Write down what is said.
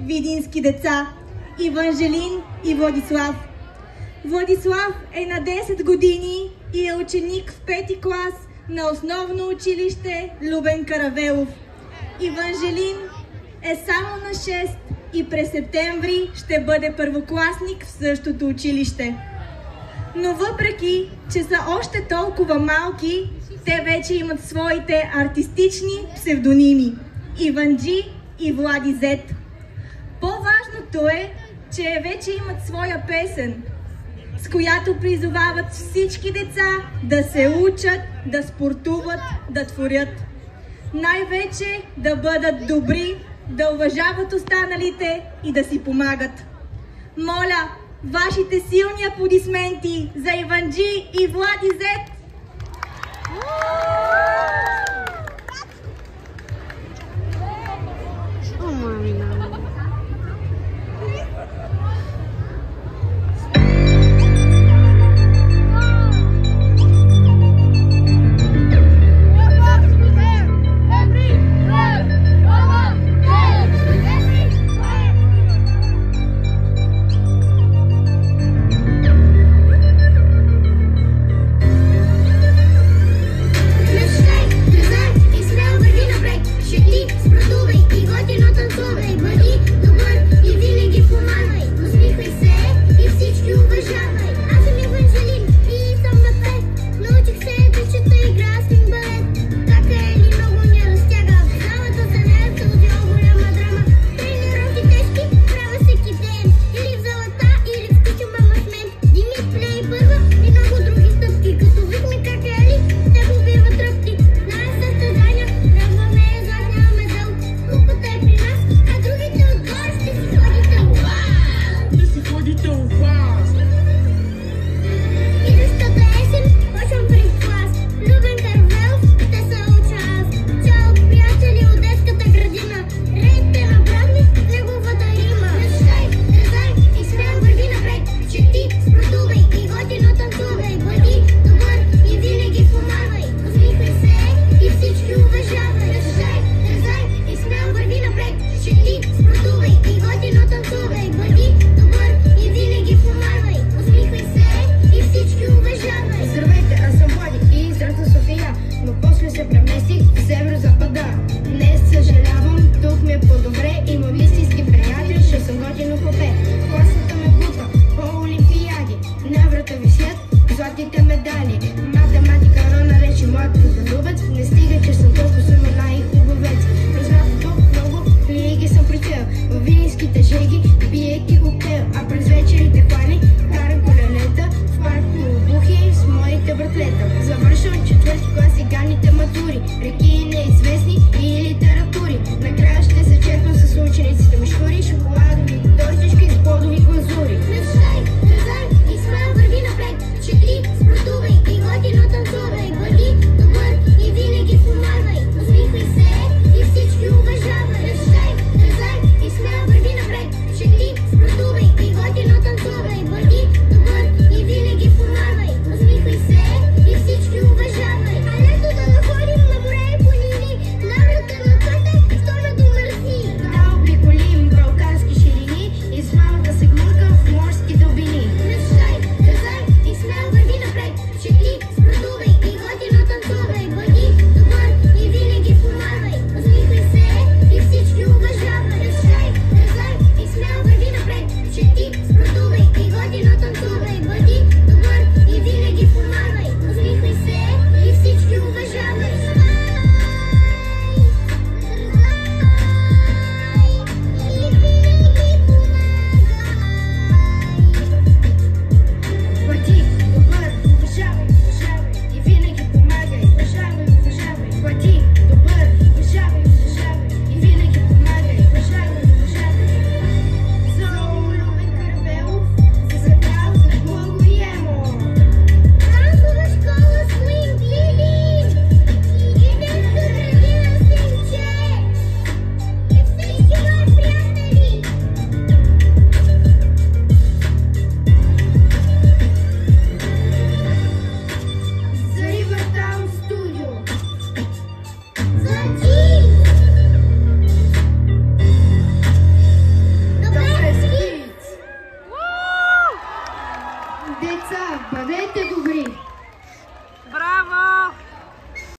видински деца – Иванжелин и Владислав. Владислав е на 10 години и е ученик в 5-ти клас на основно училище Любен Каравелов. Иванжелин е само на 6 и през септември ще бъде първокласник в същото училище. Но въпреки, че са още толкова малки, те вече имат своите артистични псевдоними – Иванджи и Влади Зет. По-важното е, че вече имат своя песен, с която призовават всички деца да се учат, да спортуват, да творят. Най-вече да бъдат добри, да уважават останалите и да си помагат. Моля, вашите силни аплодисменти за Иванджи и Влади Зет! Шути, спортувай и готино танцувай. Деца, бъдете добри!